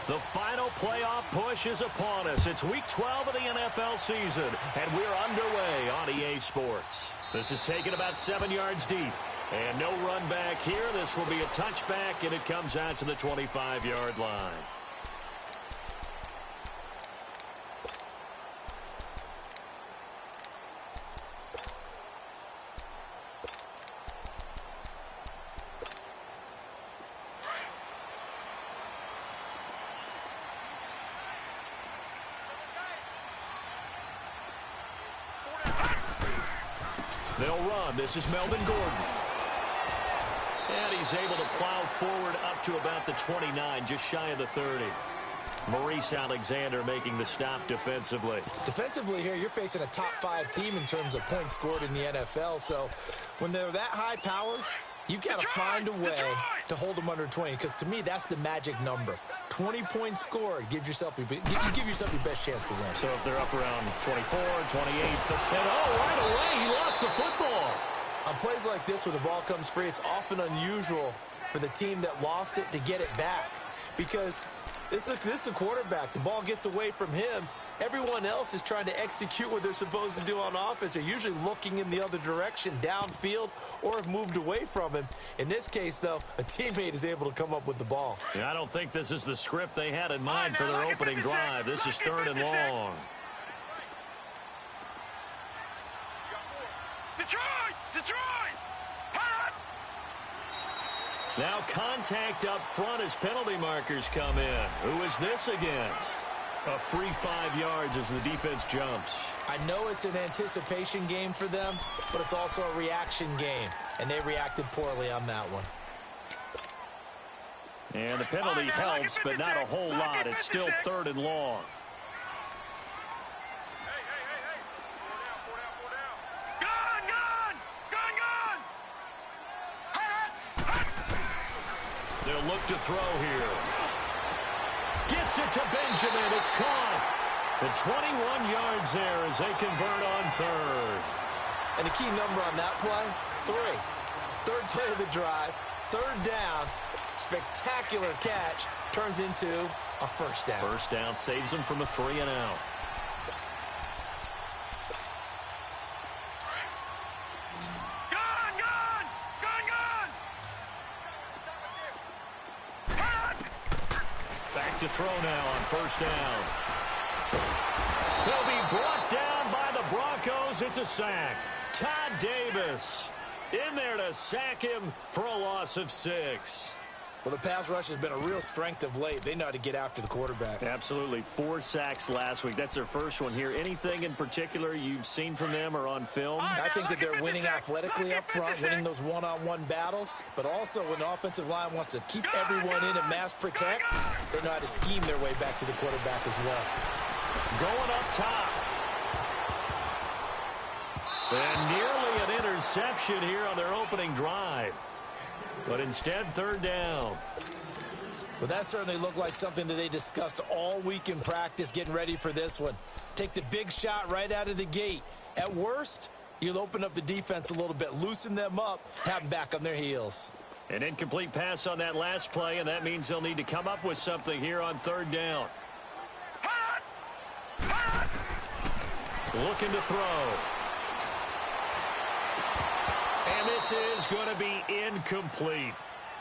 The final playoff push is upon us. It's Week 12 of the NFL season, and we're underway on EA Sports. This is taken about 7 yards deep. And no run back here. This will be a touchback, and it comes out to the 25-yard line. They'll run. This is Melvin Gordon. And he's able to plow forward up to about the 29, just shy of the 30. Maurice Alexander making the stop defensively. Defensively here, you're facing a top-5 team in terms of points scored in the NFL. So when they're that high power, you've got to find a way to hold them under 20. Because to me, that's the magic number. 20 points scored. You give yourself your best chance to win. So if they're up around 24, 28, and right away, he lost the football. On plays like this where the ball comes free, it's often unusual for the team that lost it to get it back. Because this is the quarterback. The ball gets away from him. Everyone else is trying to execute what they're supposed to do on offense. They're usually looking in the other direction, downfield, or have moved away from him. In this case, though, a teammate is able to come up with the ball. Yeah, I don't think this is the script they had in mind for their opening drive. This is 3rd and long. Now contact up front as penalty markers come in. Who is this against? A free 5 yards as the defense jumps. I know it's an anticipation game for them, but it's also a reaction game, and they reacted poorly on that one. And the penalty helps, but not a whole lot. It's still 3rd and long. They'll look to throw here. Gets it to Benjamin. It's caught. The 21 yards there as they convert on 3rd. And the key number on that play, 3. 3rd play of the drive, 3rd down. Spectacular catch turns into a 1st down. 1st down saves them from a 3 and out. To throw now on 1st down. He'll be brought down by the Broncos. It's a sack. Todd Davis in there to sack him for a loss of 6. Well, the pass rush has been a real strength of late. They know how to get after the quarterback. Absolutely. 4 sacks last week. That's their first one here. Anything in particular you've seen from them or on film? I think that they're winning athletically up front, winning those one-on-one battles, but also when the offensive line wants to keep everyone in and mass protect, they know how to scheme their way back to the quarterback as well. Going up top. And nearly an interception here on their opening drive. But instead, 3rd down. Well, that certainly looked like something that they discussed all week in practice getting ready for this one. Take the big shot right out of the gate. At worst, you'll open up the defense a little bit, loosen them up, have them back on their heels. An incomplete pass on that last play, and that means they'll need to come up with something here on 3rd down. Looking to throw. And this is going to be incomplete.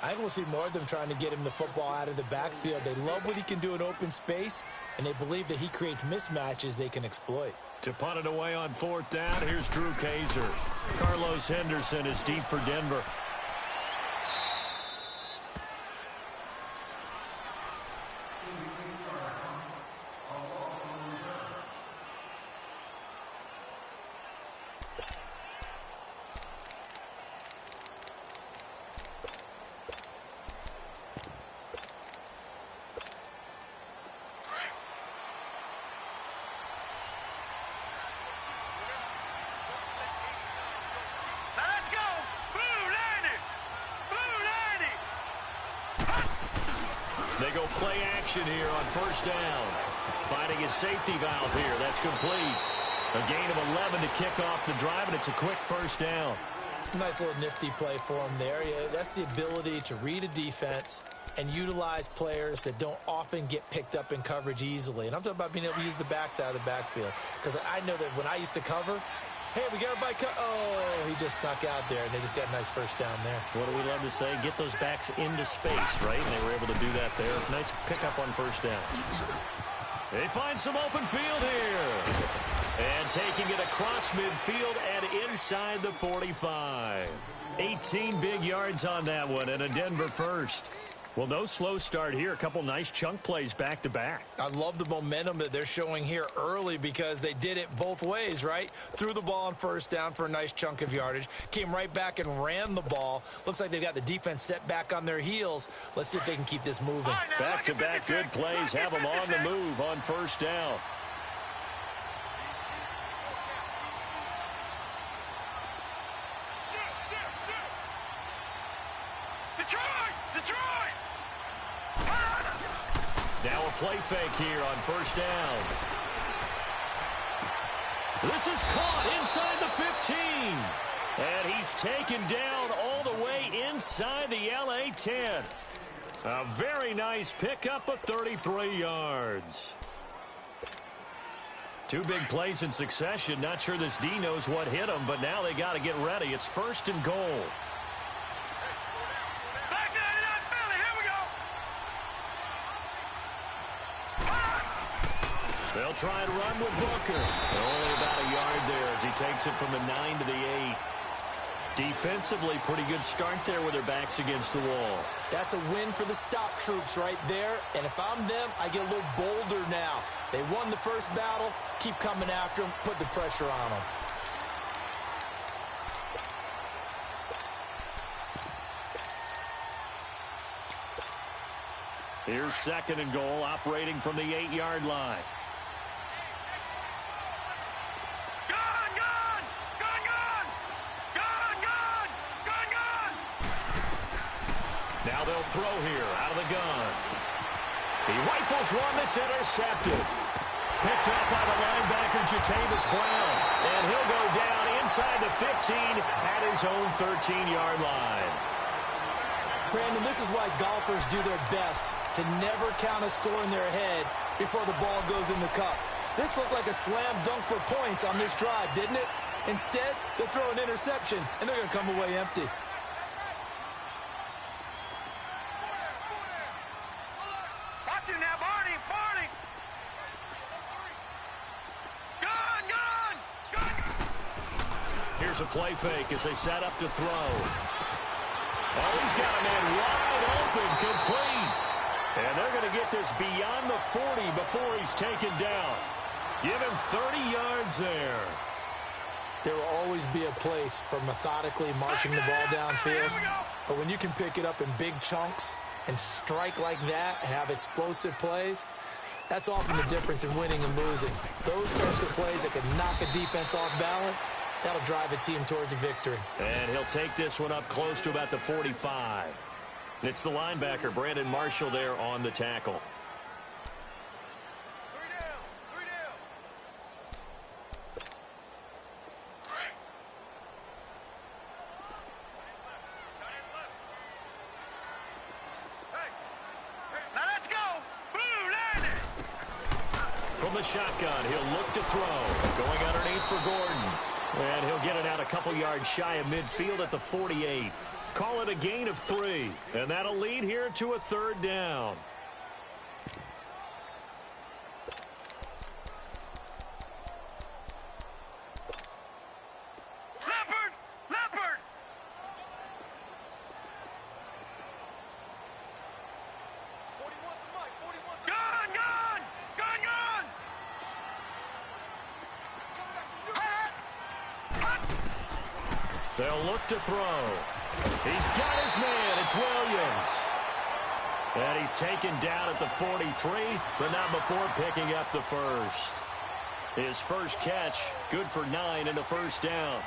I think we'll see more of them trying to get him the football out of the backfield. They love what he can do in open space, and they believe that he creates mismatches they can exploit. To punt it away on 4th down, here's Drew Kaiser. Carlos Henderson is deep for Denver. They go play action here on 1st down. Finding his safety valve here. That's complete. A gain of 11 to kick off the drive, and it's a quick 1st down. Nice little nifty play for him there. Yeah, that's the ability to read a defense, and utilize players that don't often get picked up in coverage easily. And I'm talking about being able to use the backside of the backfield. Because I know that when I used to cover, hey, we got everybody oh, he just snuck out there, and they just got a nice first down there. What do we love to say? Get those backs into space, right? And they were able to do that there. Nice pickup on first down. They find some open field here. And taking it across midfield and inside the 45. 18 big yards on that one, and a Denver first. Well, no slow start here. A couple nice chunk plays back-to-back. I love the momentum that they're showing here early because they did it both ways, right? Threw the ball on first down for a nice chunk of yardage. Came right back and ran the ball. Looks like they've got the defense set back on their heels. Let's see if they can keep this moving. Back-to-back good plays have them on the move on first down. Now a play fake here on first down. This is caught inside the 15. And he's taken down all the way inside the LA 10. A very nice pickup of 33 yards. Two big plays in succession. Not sure this D knows what hit him, but now they got to get ready. It's first and goal. They'll try and run with Booker. Only about a yard there as he takes it from the 9 to the 8. Defensively, pretty good start there with their backs against the wall. That's a win for the stop troops right there. And if I'm them, I get a little bolder now. They won the first battle. Keep coming after them. Put the pressure on them. Here's second and goal, operating from the 8-yard line. Now they'll throw here out of the gun. He rifles one that's intercepted. Picked up by the linebacker, Jatavis Brown. And he'll go down inside the 15 at his own 13-yard line. Brandon, this is why golfers do their best to never count a score in their head before the ball goes in the cup. This looked like a slam dunk for points on this drive, didn't it? Instead, they throw an interception, and they're going to come away empty. Here's a play fake as they set up to throw. Oh, he's got a man wide open, complete. And they're going to get this beyond the 40 before he's taken down. Give him 30 yards there. There will always be a place for methodically marching the ball downfield. But when you can pick it up in big chunks and strike like that, have explosive plays, that's often the difference in winning and losing. Those types of plays that can knock a defense off balance, that'll drive a team towards a victory. And he'll take this one up close to about the 45. It's the linebacker, Brandon Marshall, there on the tackle. From the shotgun, he'll look to throw. Going underneath for Gordon. And he'll get it out a couple yards shy of midfield at the 48. Call it a gain of 3. And that'll lead here to a third down. Leopard! They'll look to throw. He's got his man. It's Williams. And he's taken down at the 43, but not before picking up the first. His first catch, good for 9 and a first down.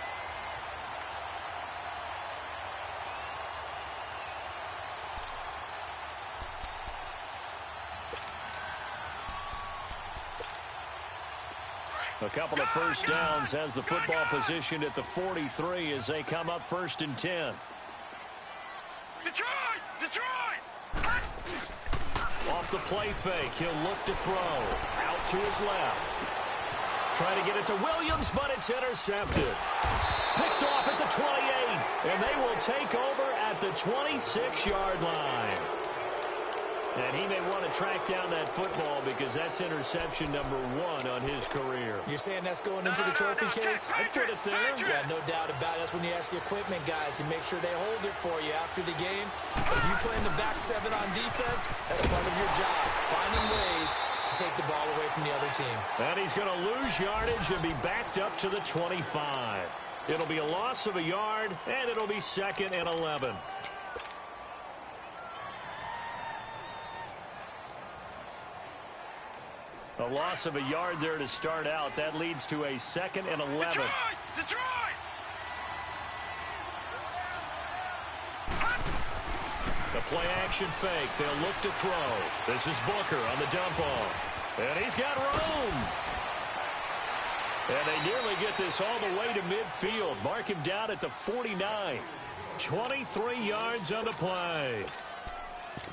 A couple of first downs has the football positioned at the 43 as they come up 1st and 10. Detroit! the play fake. He'll look to throw. Out to his left. Trying to get it to Williams, but it's intercepted. Picked off at the 28, and they will take over at the 26-yard line. And he may want to track down that football because that's interception number 1 on his career. You're saying that's going into the trophy case? I'd put it there. Yeah, no doubt about it. That's when you ask the equipment guys to make sure they hold it for you after the game. But if you play in the back 7 on defense, that's part of your job, finding ways to take the ball away from the other team. And he's going to lose yardage and be backed up to the 25. It'll be a loss of a yard, and it'll be 2nd and 11. A loss of a yard there to start out. That leads to a 2nd and 11. Detroit! The play action fake. They'll look to throw. This is Booker on the dump off. And he's got room. And they nearly get this all the way to midfield. Mark him down at the 49. 23 yards on the play.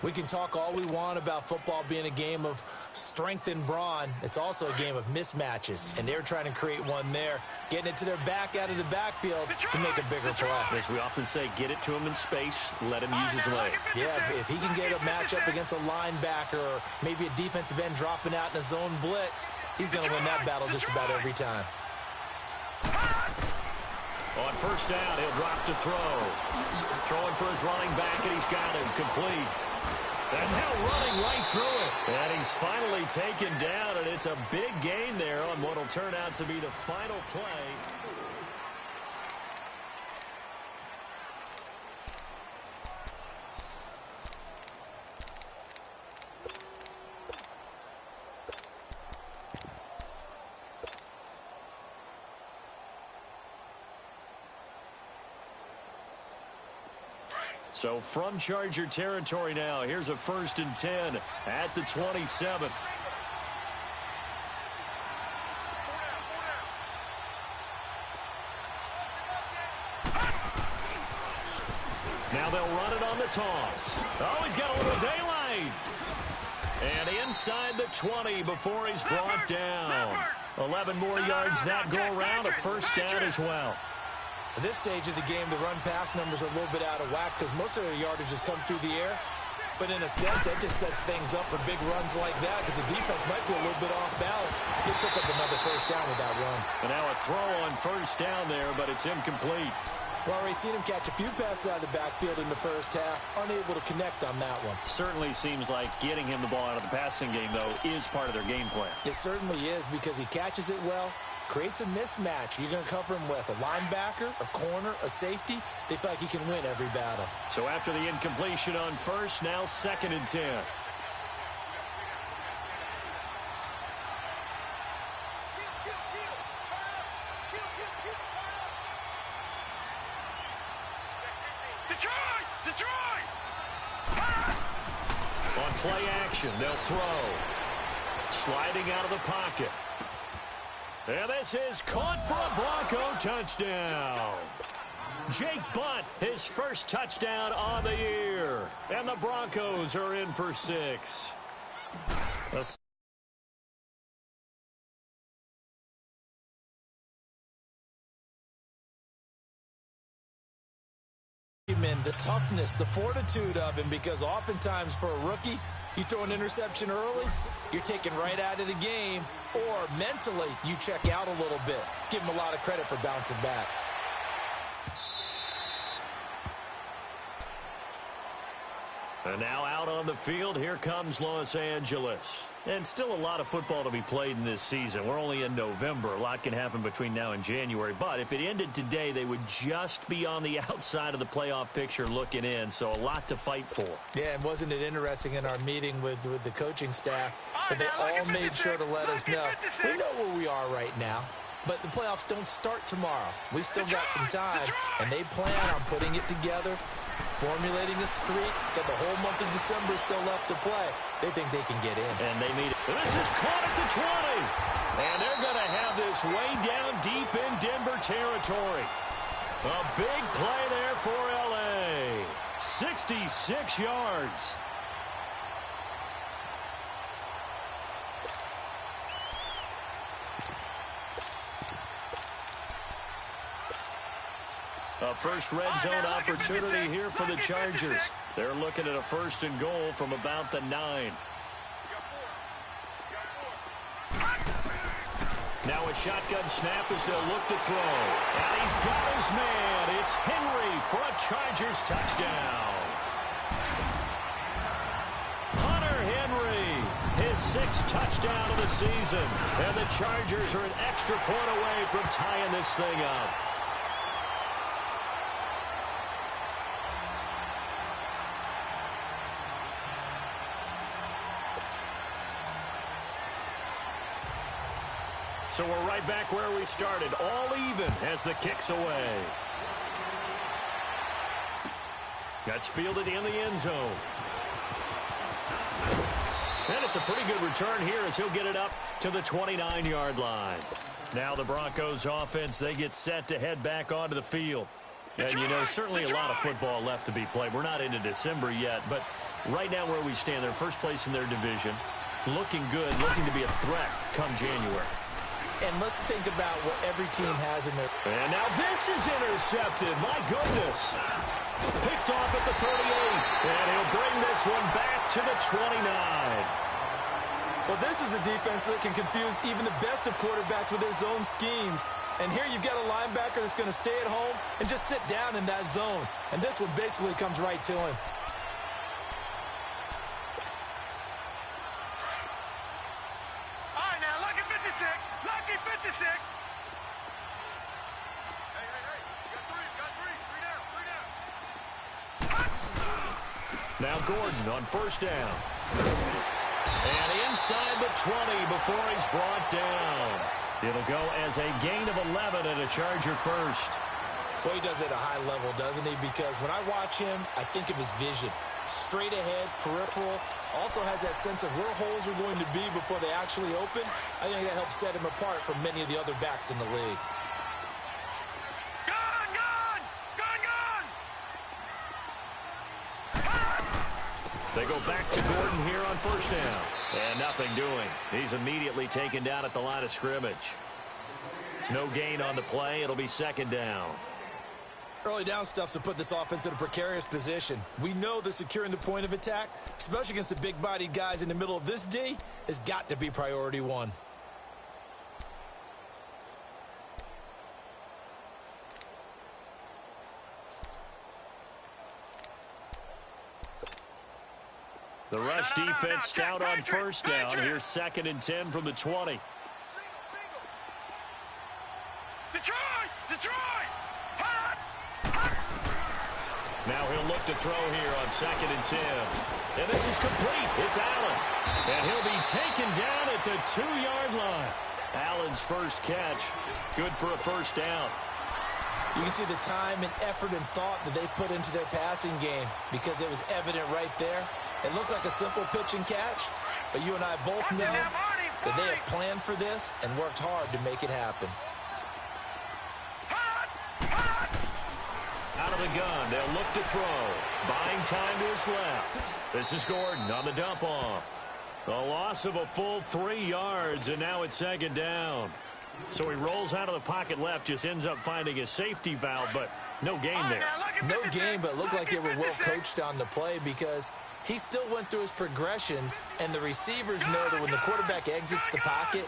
We can talk all we want about football being a game of strength and brawn. It's also a game of mismatches, and they're trying to create one there, getting it to their back out of the backfield to make a bigger play. As we often say, get it to him in space, let him use his leg. Yeah, if he can get a matchup against a linebacker or maybe a defensive end dropping out in a zone blitz, he's going to win that battle just about every time. On first down, he'll drop to throw. Throwing for his running back, and he's got him complete. And now running right through it. And he's finally taken down, and it's a big gain there on what will turn out to be the final play. So from Charger territory now, here's a 1st and 10 at the 27. Now they'll run it on the toss. Oh, he's got a little daylight. And inside the 20 before he's brought down. 11 more yards that go around, a 1st down as well. At this stage of the game, the run-pass numbers are a little bit out of whack because most of their yardage has come through the air. But in a sense, that just sets things up for big runs like that because the defense might be a little bit off balance. He'll pick up another 1st down with that run. And now a throw on 1st down there, but it's incomplete. Well, already seen him catch a few passes out of the backfield in the 1st half, unable to connect on that one. Certainly seems like getting him the ball out of the passing game, though, is part of their game plan. It certainly is because he catches it well. Creates a mismatch. You're going to cover him with a linebacker, a corner, a safety. They feel like he can win every battle. So after the incompletion on 1st, now 2nd and 10. Detroit! On play action, they'll throw. Sliding out of the pocket. And this is caught for a Bronco touchdown. Jake Butt, his 1st touchdown on the year. And the Broncos are in for 6. The toughness, the fortitude of him, because oftentimes for a rookie, you throw an interception early, you're taken right out of the game, or mentally you check out a little bit. Give him a lot of credit for bouncing back. And now out on the field, here comes Los Angeles. And still a lot of football to be played in this season. We're only in November. A lot can happen between now and January. But if it ended today, they would just be on the outside of the playoff picture looking in. So a lot to fight for. Yeah, and wasn't it interesting in our meeting with the coaching staff that they all made sure to let us know. We know where we are right now. But the playoffs don't start tomorrow. We still got some time, and they plan on putting it together, formulating a streak, got the whole month of December still left to play. They think they can get in. And they meet it. This is caught at the 20. And they're going to have this way down deep in Denver territory. A big play there for L.A. 66 yards. A first red zone opportunity here for the Chargers. They're looking at a 1st and goal from about the 9. Now a shotgun snap as they'll look to throw. And he's got his man. It's Henry for a Chargers touchdown. Hunter Henry, his 6th touchdown of the season. And the Chargers are an extra point away from tying this thing up. So we're right back where we started, all even as the kick's away. That's fielded in the end zone. And it's a pretty good return here as he'll get it up to the 29-yard line. Now the Broncos offense, they get set to head back onto the field. And, you know, certainly a lot of football left to be played. We're not into December yet, but right now where we stand, they're first place in their division. Looking good, looking to be a threat come January. And let's think about what every team has in their... And now this is intercepted. My goodness. Picked off at the 38. And he'll bring this one back to the 29. Well, this is a defense that can confuse even the best of quarterbacks with their zone schemes. And here you've got a linebacker that's going to stay at home and just sit down in that zone. And this one basically comes right to him. Now Gordon on 1st down. And inside the 20 before he's brought down. It'll go as a gain of 11 and a Charger first. Boy, he does it at a high level, doesn't he? Because when I watch him, I think of his vision. Straight ahead, peripheral. Also has that sense of where holes are going to be before they actually open. I think that helps set him apart from many of the other backs in the league. They go back to Gordon here on 1st down. And nothing doing. He's immediately taken down at the line of scrimmage. No gain on the play. It'll be 2nd down. Early down stuffs to put this offense in a precarious position. We know that securing the point of attack, especially against the big-bodied guys in the middle of this D, has got to be priority 1. The rush defense stout on 1st down. Here's 2nd and 10 from the 20. Detroit! Now he'll look to throw here on 2nd and 10. And this is complete. It's Allen. And he'll be taken down at the 2-yard line. Allen's first catch. Good for a 1st down. You can see the time and effort and thought that they put into their passing game because it was evident right there. It looks like a simple pitch and catch, but you and I both know that they have planned for this and worked hard to make it happen. Out of the gun, they'll look to throw. Buying time to his left. This is Gordon on the dump off. A loss of a full 3 yards, and now it's 2nd down. So he rolls out of the pocket left, just ends up finding a safety valve, but no gain there. No gain, but it looked like they were well coached on the play because he still went through his progressions, and the receivers know that when the quarterback exits the pocket,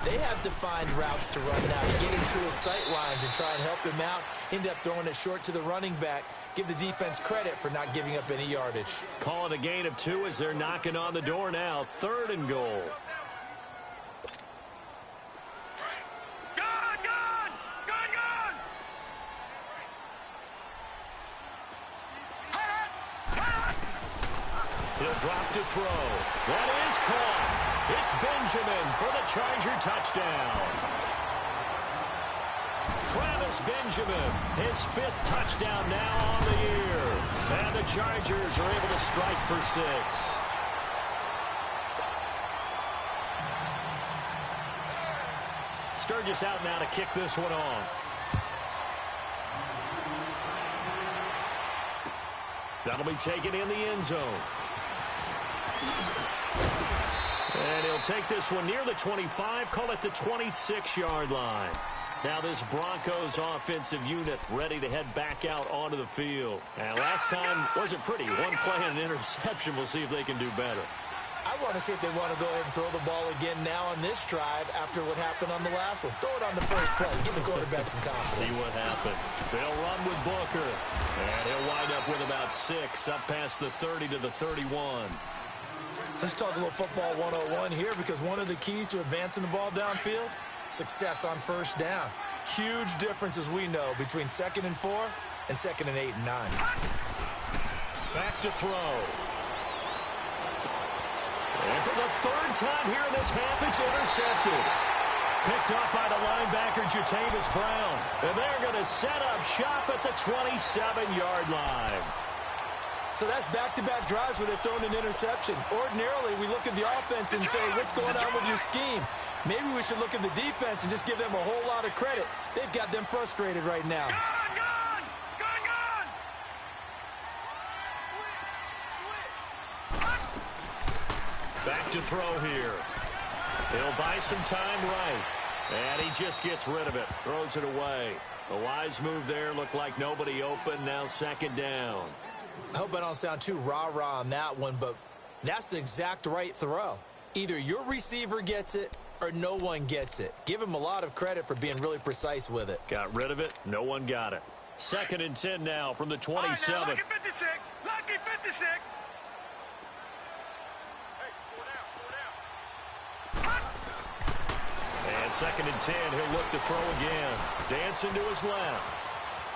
they have defined routes to run now to get into his sight lines and try and help him out. End up throwing it short to the running back. Give the defense credit for not giving up any yardage. Calling a gain of 2 as they're knocking on the door now. 3rd and goal. He'll drop to throw. That is caught. It's Benjamin for the Charger touchdown. Travis Benjamin, his 5th touchdown now on the year. And the Chargers are able to strike for 6. Sturgis out now to kick this one off. That'll be taken in the end zone. And he'll take this one near the 25, call it the 26-yard line. Now this Broncos offensive unit ready to head back out onto the field. And last time wasn't pretty. One play and an interception. We'll see if they can do better. I want to see if they want to go ahead and throw the ball again now on this drive after what happened on the last one. Throw it on the first play. Give the quarterback some confidence. See what happens. They'll run with Booker. And he'll wind up with about 6 up past the 30 to the 31. Let's talk a little football 101 here, because one of the keys to advancing the ball downfield, success on first down. Huge difference, as we know, between 2nd and 4 and 2nd and 8 and 9. Back to throw. And for the 3rd time here in this half, it's intercepted. Picked up by the linebacker, Jatavis Brown. And they're going to set up shop at the 27-yard line. So that's back-to-back drives where they've thrown an interception. Ordinarily, we look at the offense and say, what's going on with your scheme? Maybe we should look at the defense and just give them a whole lot of credit. They've got them frustrated right now. Gone! Back to throw here. He'll buy some time right. And he just gets rid of it. Throws it away. A wise move there. Looked like nobody open. Now 2nd down. I hope I don't sound too rah-rah on that one, but that's the exact right throw. Either your receiver gets it or no one gets it. Give him a lot of credit for being really precise with it. Got rid of it. No one got it. 2nd and 10 now from the 27. Right, now, lucky 56. Lucky 56. And 2nd and 10. He'll look to throw again. Dancing to his left.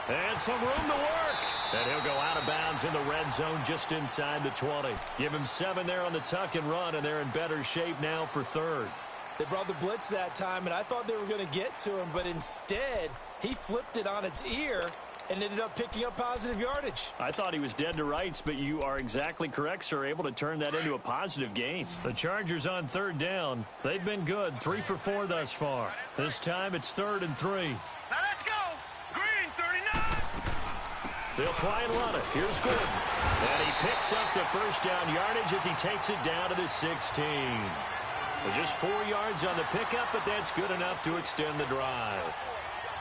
And some room to work. And he'll go out of bounds in the red zone just inside the 20. Give him 7 there on the tuck and run, and they're in better shape now for 3rd. They brought the blitz that time, and I thought they were going to get to him, but instead, he flipped it on its ear and ended up picking up positive yardage. I thought he was dead to rights, but you are exactly correct, sir. Able to turn that into a positive gain. The Chargers on 3rd down. They've been good. 3 for 4 thus far. This time it's 3rd and 3. Now let's go. Green, 39. They'll try and run it. Here's Gordon. And he picks up the first down yardage as he takes it down to the 16. Just 4 yards on the pickup, but that's good enough to extend the drive.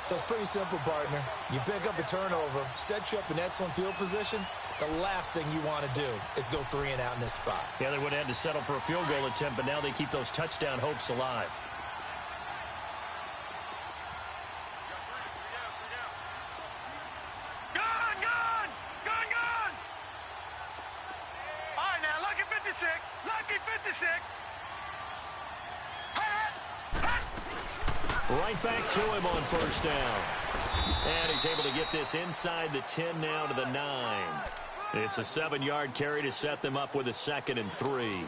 So it's pretty simple, partner. You pick up a turnover, set you up in excellent field position. The last thing you want to do is go 3 and out in this spot. Yeah, they would have had to settle for a field goal attempt, but now they keep those touchdown hopes alive. All right, now, lucky 56. Lucky 56. Right back to him on first down. And he's able to get this inside the 10 now to the 9. It's a 7-yard carry to set them up with a 2nd and 3.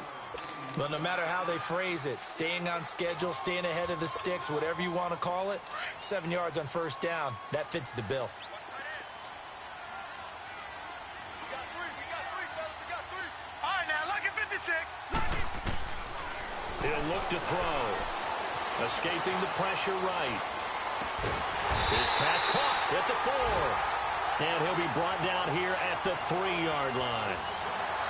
Well, no matter how they phrase it, staying on schedule, staying ahead of the sticks, whatever you want to call it, 7 yards on first down, that fits the bill. All right, now, lucky 56. He'll look to throw. Escaping the pressure right. His pass caught at the 4. And he'll be brought down here at the 3-yard line.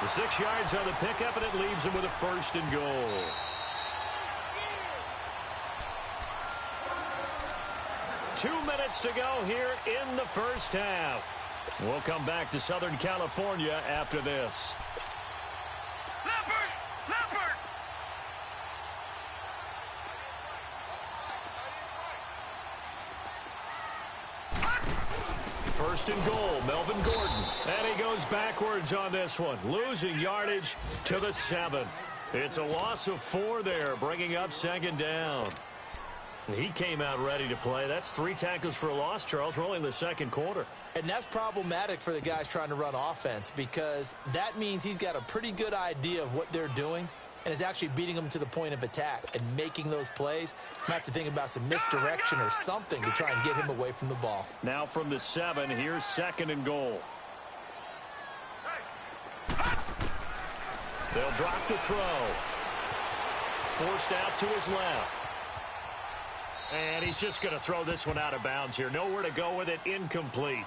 The 6 yards on the pickup, and it leaves him with a 1st and goal. Two minutes to go here in the first half. We'll come back to Southern California after this. Leopard! Leopard! 1st and goal, Melvin Gordon. And he goes backwards on this one, losing yardage to the 7. It's a loss of 4 there, bringing up 2nd down. He came out ready to play. That's 3 tackles for a loss, Charles. We're only in the 2nd quarter. And that's problematic for the guys trying to run offense, because that means he's got a pretty good idea of what they're doing and is actually beating them to the point of attack and making those plays. You have to think about some misdirection or something to try and get him away from the ball. Now from the 7, here's 2nd and goal. They'll drop the throw. Forced out to his left. And he's just going to throw this one out of bounds here. Nowhere to go with it. Incomplete.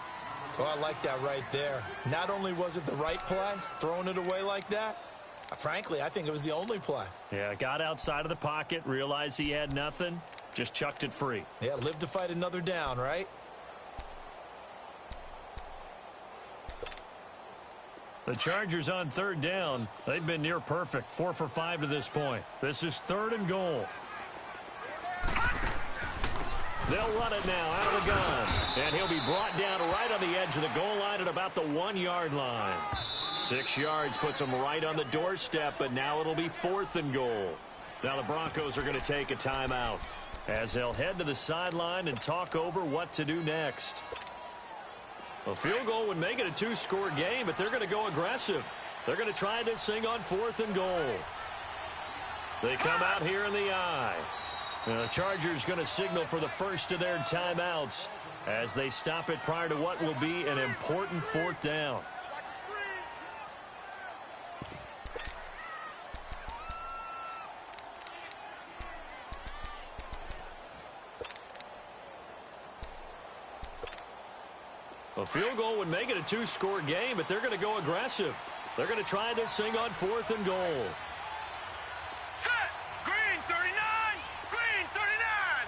Oh, I like that right there. Not only was it the right play, throwing it away like that, frankly, I think it was the only play. Yeah, got outside of the pocket, realized he had nothing, Just chucked it free. Yeah, live to fight another down, right? The Chargers on third down. They've been near perfect. 4 for 5 to this point. This is 3rd and goal. They'll run it now out of the gun. And he'll be brought down right on the edge of the goal line at about the 1-yard line. 6 yards puts him right on the doorstep, but now it'll be 4th and goal. Now the Broncos are going to take a timeout as they'll head to the sideline and talk over what to do next. A field goal would make it a 2-score game, but they're going to go aggressive. They're going to try this thing on 4th and goal. They come out here in the I. The Chargers going to signal for the first of their timeouts as they stop it prior to what will be an important 4th down. A field goal would make it a 2-score game, but they're going to go aggressive. They're going to try this thing on 4th and goal. Set. Green 39. Green 39.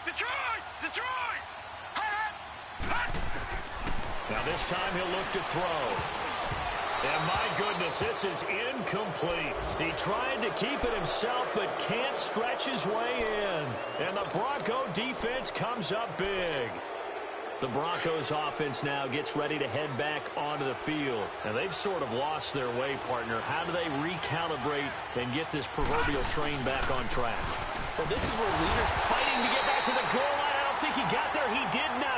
Detroit. Detroit. Now this time he'll look to throw. And my goodness, this is incomplete. He tried to keep it himself, but can't stretch his way in. And the Bronco defense comes up big. The Broncos offense now gets ready to head back onto the field. And they've sort of lost their way, partner. How do they recalibrate and get this proverbial train back on track? Well, this is where leaders Fighting to get back to the goal line. I don't think he got there. He did not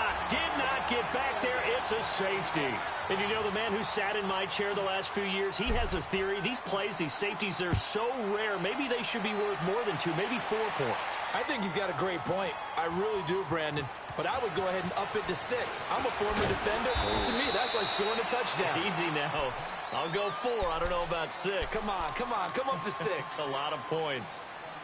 get back there. It's a safety. And you know, the man who sat in my chair the last few years, he has a theory. These plays, these safeties, they're so rare. Maybe they should be worth more than 2, maybe 4 points. I think he's got a great point. I really do, Brandon. But I would go ahead and up it to 6. I'm a former defender. To me, that's like scoring a touchdown. Easy now. I'll go 4. I don't know about 6. Come on. Come up to 6. A lot of points.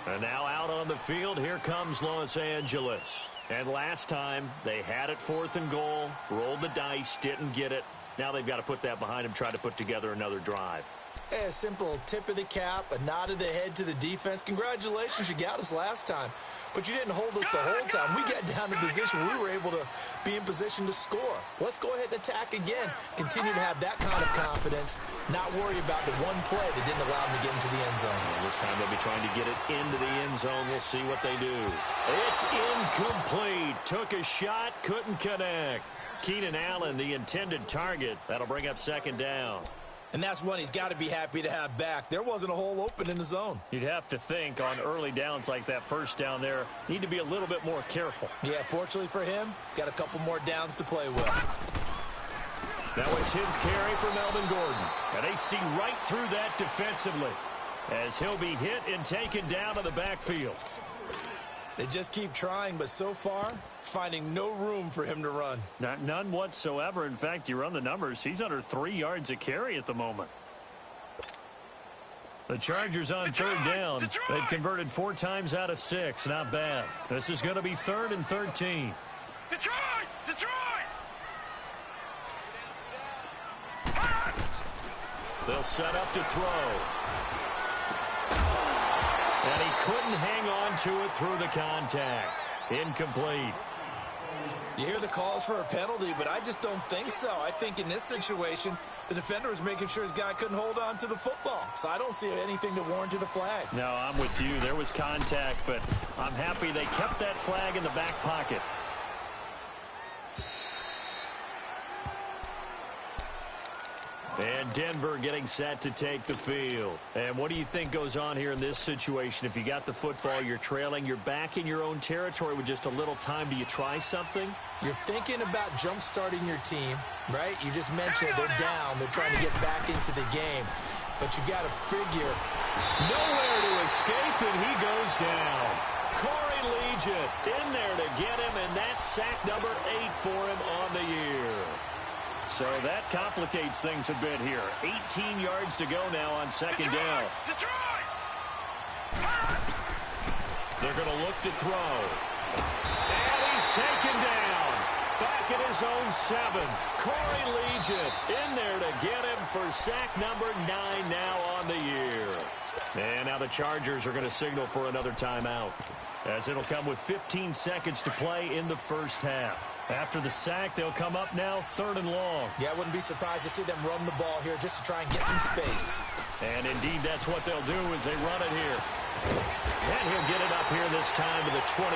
And now out on the field, here comes Los Angeles. And last time, they had it 4th and goal, rolled the dice, didn't get it. Now they've got to put that behind them, try to put together another drive. Hey, a simple tip of the cap, a nod of the head to the defense. Congratulations, you got us last time. But you didn't hold us the whole time. We got down to position where we were able to be in position to score. Let's go ahead and attack again. Continue to have that kind of confidence. Not worry about the one play that didn't allow them to get into the end zone. Well, this time they'll be trying to get it into the end zone. We'll see what they do. It's incomplete. Took a shot, couldn't connect. Keenan Allen, the intended target. That'll bring up 2nd down. And that's one he's got to be happy to have back. There wasn't a hole open in the zone. You'd have to think on early downs like that first down there, need to be a little bit more careful. Yeah, fortunately for him, got a couple more downs to play with. Now a 10th carry for Melvin Gordon. And they see right through that defensively as he'll be hit and taken down to the backfield. They just keep trying, but so far, finding no room for him to run. None whatsoever. In fact, you run the numbers. He's under 3 yards a carry at the moment. The Chargers on third down. They've converted 4 times out of 6. Not bad. This is going to be 3rd and 13. Detroit! Detroit! They'll set up to throw. And he couldn't hang on to it through the contact. Incomplete. You hear the calls for a penalty, but I just don't think so. I think in this situation, the defender was making sure his guy couldn't hold on to the football. So I don't see anything to warrant a flag. No, I'm with you. There was contact, but I'm happy they kept that flag in the back pocket. And Denver getting set to take the field. And what do you think goes on here in this situation? If you got the football, you're trailing, you're back in your own territory with just a little time. Do you try something? You're thinking about jump-starting your team, right? You just mentioned they're down. They're trying to get back into the game. But you got to figure. Nowhere to escape, and he goes down. Corey Liuget in there to get him, and that's sack number 8 for him on the year. So that complicates things a bit here. 18 yards to go now on 2nd down. Detroit! They're going to look to throw. And he's taken down. Back at his own 7. Corey Liuget in there to get him for sack number 9 now on the year. And now the Chargers are going to signal for another timeout, as it'll come with 15 seconds to play in the first half. After the sack, they'll come up now 3rd and long. Yeah, I wouldn't be surprised to see them run the ball here just to try and get some space. And indeed, that's what they'll do as they run it here. And he'll get it up here this time to the 21.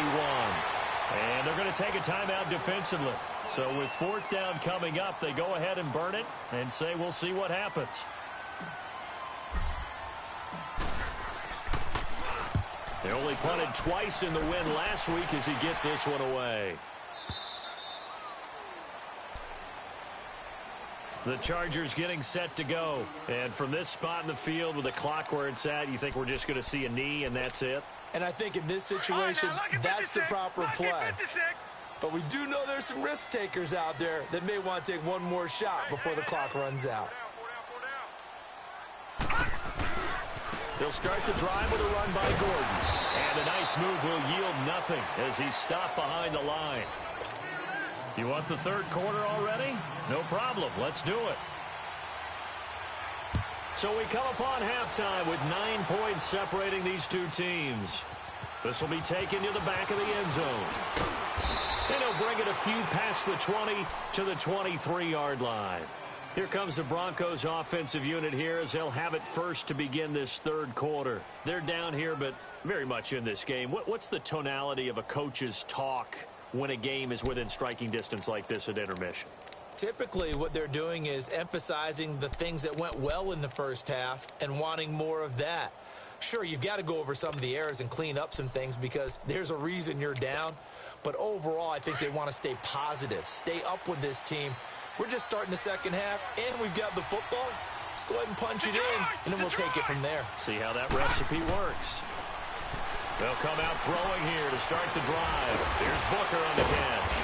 And they're going to take a timeout defensively. So with 4th down coming up, they go ahead and burn it and say we'll see what happens. They only punted twice in the win last week as he gets this one away. The Chargers getting set to go. And from this spot in the field with the clock where it's at, you think we're just going to see a knee and that's it? And I think in this situation, that's the proper play. But we do know there's some risk takers out there that may want to take one more shot before the clock runs out. They'll start the drive with a run by Gordon. And a nice move will yield nothing as he's stopped behind the line. You want the 3rd quarter already? No problem. Let's do it. So we come upon halftime with 9 points separating these two teams. This will be taken to the back of the end zone. And he'll bring it a few past the 20 to the 23-yard line. Here comes the Broncos offensive unit here as they'll have it first to begin this 3rd quarter. They're down here, but very much in this game. What's the tonality of a coach's talk when a game is within striking distance like this at intermission? Typically, what they're doing is emphasizing the things that went well in the first half and wanting more of that. Sure, you've got to go over some of the errors and clean up some things because there's a reason you're down. But overall, I think they want to stay positive, stay up with this team. We're just starting the second half, and we've got the football. Let's go ahead and punch it in, and then we'll take it from there. See how that recipe works. They'll come out throwing here to start the drive. Here's Booker on the catch.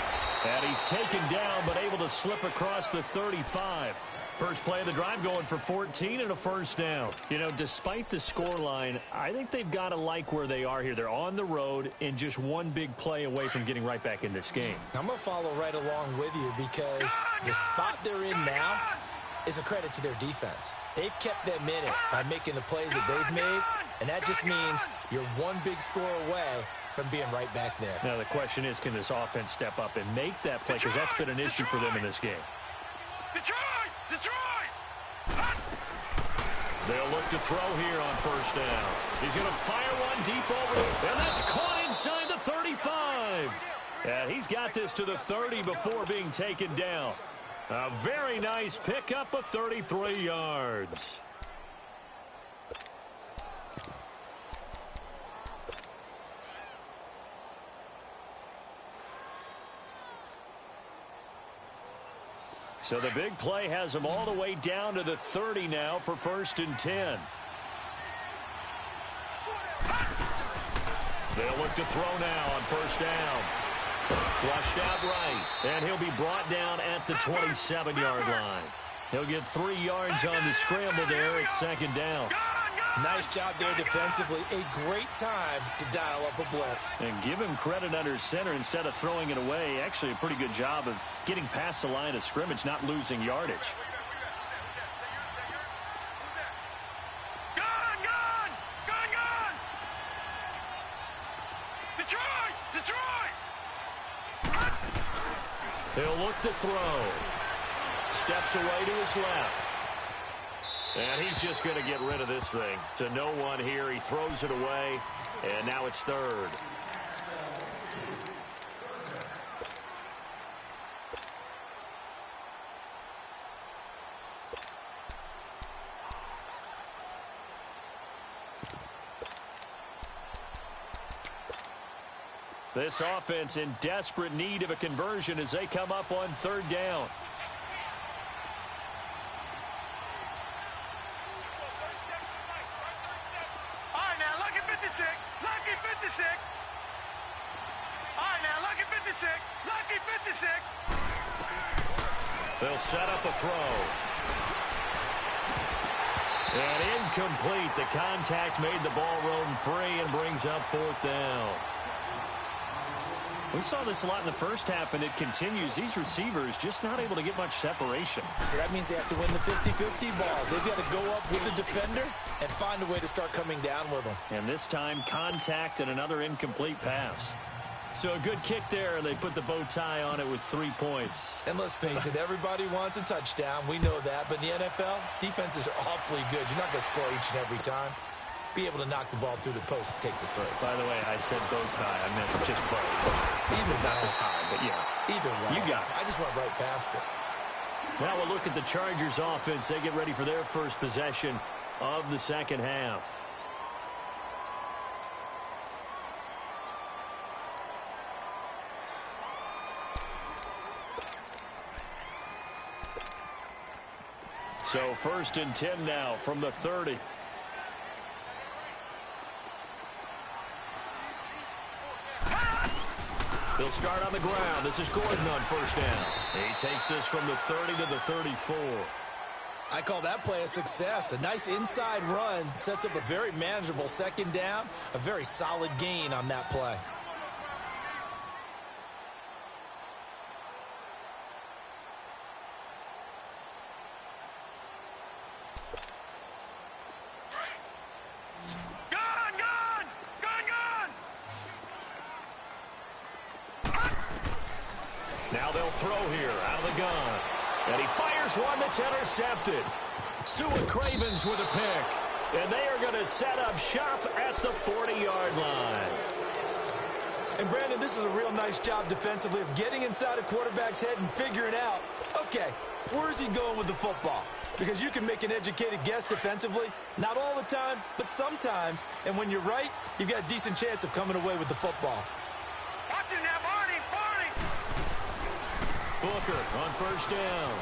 And he's taken down, but able to slip across the 35. First play of the drive going for 14 and a 1st down. You know, despite the scoreline, I think they've got to like where they are here. They're on the road and just one big play away from getting right back in this game. I'm going to follow right along with you because the spot they're in now is a credit to their defense. They've kept them in it by making the plays that they've made, and that just means you're one big score away from being right back there. Now the question is, can this offense step up and make that play? Because that's been an issue for them in this game. They'll look to throw here on 1st down. He's going to fire one deep over, and that's caught inside the 35. And he's got this to the 30 before being taken down. A very nice pickup of 33 yards. So the big play has them all the way down to the 30 now for 1st and 10. They'll look to throw now on 1st down. Flushed out right, and he'll be brought down at the 27-yard line. He'll get 3 yards on the scramble there at 2nd down. Nice job there defensively. A great time to dial up a blitz. And give him credit under center instead of throwing it away. Actually, a pretty good job of getting past the line of scrimmage, not losing yardage. He'll look to throw. Steps away to his left. And he's just going to get rid of this thing. To no one here. He throws it away. And now it's 3rd. This offense in desperate need of a conversion as they come up on 3rd down. They'll set up a throw. And incomplete. The contact made the ball roam free and brings up 4th down. We saw this a lot in the first half, and it continues. These receivers just not able to get much separation. So that means they have to win the 50-50 balls. They've got to go up with the defender and find a way to start coming down with them. And this time, contact and another incomplete pass. So a good kick there, and they put the bow tie on it with 3 points. And let's face it, everybody wants a touchdown. We know that. But in the NFL, defenses are awfully good. You're not going to score each and every time. Be able to knock the ball through the post and take the throw. By the way, I said bow tie. I meant just bow. Either not the tie, but yeah. Either way. You got it. I just went right past it. Now we'll look at the Chargers offense. They get ready for their first possession of the second half. So 1st and 10 now from the 30. They'll start on the ground. This is Gordon on 1st down. He takes this from the 30 to the 34. I call that play a success. A nice inside run sets up a very manageable 2nd down. A very solid gain on that play. Now they'll throw here out of the gun. And he fires one that's intercepted. Sua Cravens with a pick. And they are going to set up shop at the 40-yard line. And, Brandon, this is a real nice job defensively of getting inside a quarterback's head and figuring out, okay, where's he going with the football? Because you can make an educated guess defensively. Not all the time, but sometimes. And when you're right, you've got a decent chance of coming away with the football. Watch it now, Barney, Barney. Booker on 1st down.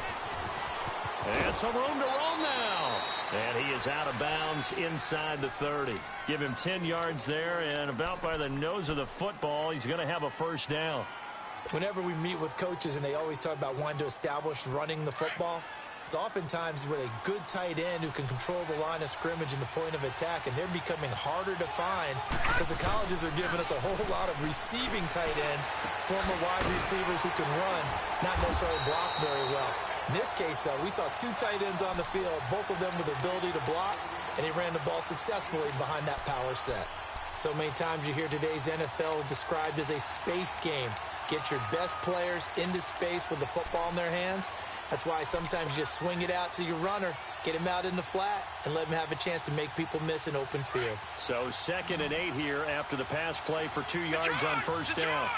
And some room to roam now. And he is out of bounds inside the 30. Give him 10 yards there, and about by the nose of the football, he's going to have a 1st down. Whenever we meet with coaches and they always talk about wanting to establish running the football, it's oftentimes with a good tight end who can control the line of scrimmage and the point of attack, and they're becoming harder to find because the colleges are giving us a whole lot of receiving tight ends, former wide receivers who can run, not necessarily block very well. In this case, though, we saw 2 tight ends on the field, both of them with the ability to block, and he ran the ball successfully behind that power set. So many times you hear today's NFL described as a space game. Get your best players into space with the football in their hands. That's why sometimes you just swing it out to your runner, get him out in the flat, and let him have a chance to make people miss an open field. So 2nd and 8 here after the pass play for 2 yards on 1st down.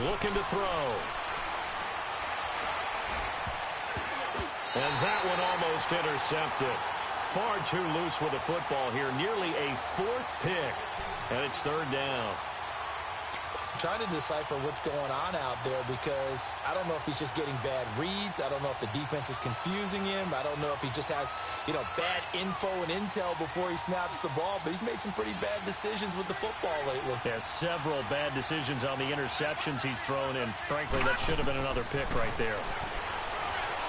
Looking to throw. And that one almost intercepted. Far too loose with the football here. Nearly a 4th pick. And it's 3rd down. I'm trying to decipher what's going on out there because I don't know if he's just getting bad reads. I don't know if the defense is confusing him. I don't know if he just has, bad info and intel before he snaps the ball. But he's made some pretty bad decisions with the football lately. Yeah, several bad decisions on the interceptions he's thrown, and frankly, that should have been another pick right there.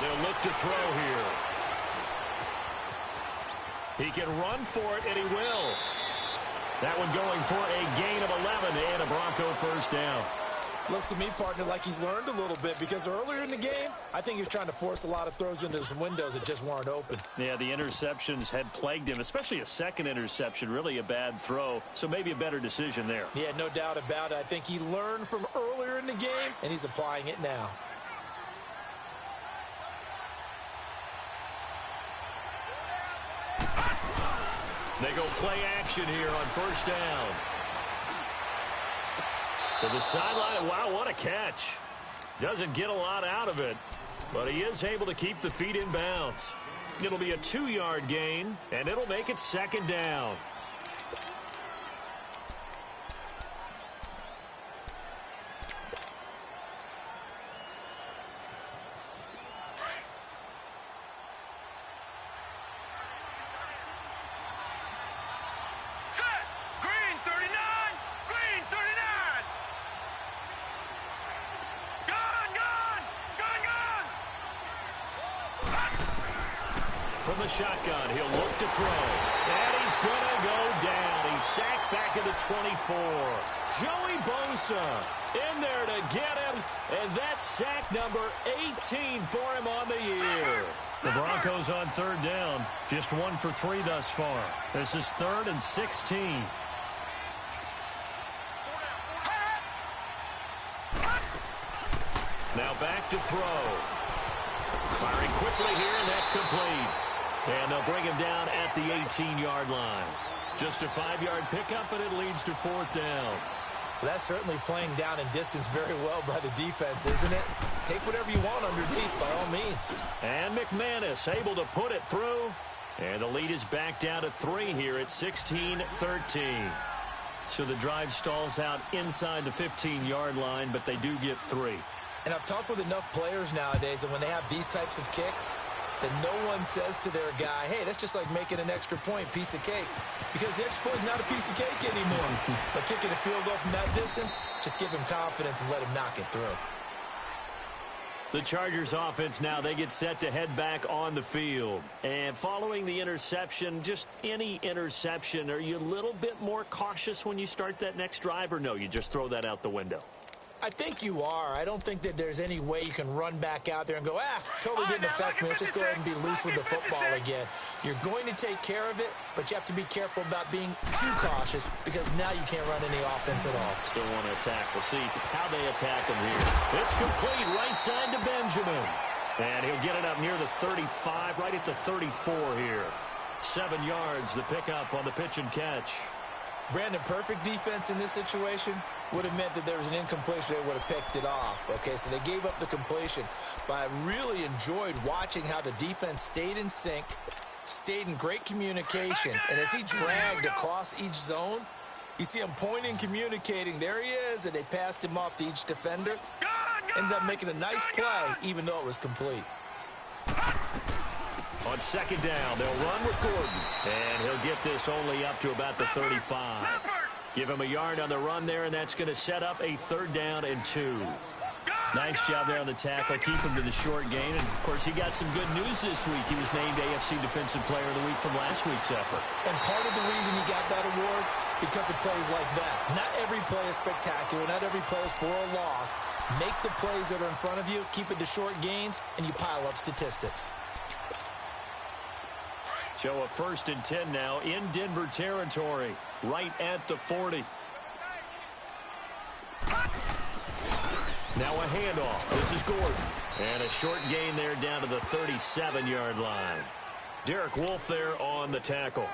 They'll look to throw here. He can run for it, and he will. That one going for a gain of 11 and a Bronco 1st down. Looks to me, partner, like he's learned a little bit because earlier in the game, I think he was trying to force a lot of throws into some windows that just weren't open. Yeah, the interceptions had plagued him, especially a 2nd interception, really a bad throw, so maybe a better decision there. Yeah, no doubt about it. I think he learned from earlier in the game, and he's applying it now. They go play action here on 1st down. To the sideline. Wow, what a catch. Doesn't get a lot out of it, but he is able to keep the feet in bounds. It'll be a 2-yard gain, and it'll make it 2nd down. from the shotgun. He'll look to throw. And he's going to go down. He's sacked back at the 24. Joey Bosa in there to get him. And that's sack number 18 for him on the year. The Broncos on third down. Just 1 for 3 thus far. This is 3rd and 16. Now back to throw. Firing quickly here, and that's complete. And they'll bring him down at the 18-yard line. Just a 5-yard pickup, and it leads to 4th down. That's certainly playing down in distance very well by the defense, isn't it? Take whatever you want underneath, by all means. And McManus able to put it through. And the lead is back down to 3 here at 16-13. So the drive stalls out inside the 15-yard line, but they do get 3. And I've talked with enough players nowadays, and when they have these types of kicks, that no one says to their guy, hey, that's just like making an extra point, piece of cake. Because the extra point is not a piece of cake anymore. But kicking a field goal from that distance, just give him confidence and let him knock it through. The Chargers offense now, they get set to head back on the field. And following the interception, just any interception, are you a little bit more cautious when you start that next drive, or no, you just throw that out the window? I think you are. I don't think that there's any way you can run back out there and go, totally didn't affect me. Let's just go ahead and be loose with the football again. You're going to take care of it, but you have to be careful about being too cautious because now you can't run any offense at all. Still want to attack. We'll see how they attack him here. It's complete right side to Benjamin. And he'll get it up near the 35, right at the 34 here. 7 yards, the pickup on the pitch and catch. Brandon, perfect defense in this situation would have meant that there was an incompletion. They would have picked it off. Okay, so they gave up the completion. But I really enjoyed watching how the defense stayed in sync, stayed in great communication. And as he dragged across each zone, you see him pointing, communicating. There he is, and they passed him off to each defender. Ended up making a nice play, even though it was complete. On second down, they'll run with Gordon. And he'll get this only up to about the 35. Give him a yard on the run there, and that's going to set up a 3rd down and 2. Nice job there on the tackle. Keep him to the short gain. And, of course, he got some good news this week. He was named AFC Defensive Player of the Week from last week's effort. And part of the reason he got that award, because of plays like that. Not every play is spectacular. Not every play is for a loss. Make the plays that are in front of you, keep it to short gains, and you pile up statistics. So a 1st and 10 now in Denver territory, right at the 40. Now a handoff. This is Gordon. And a short gain there down to the 37-yard line. Derek Wolfe there on the tackle.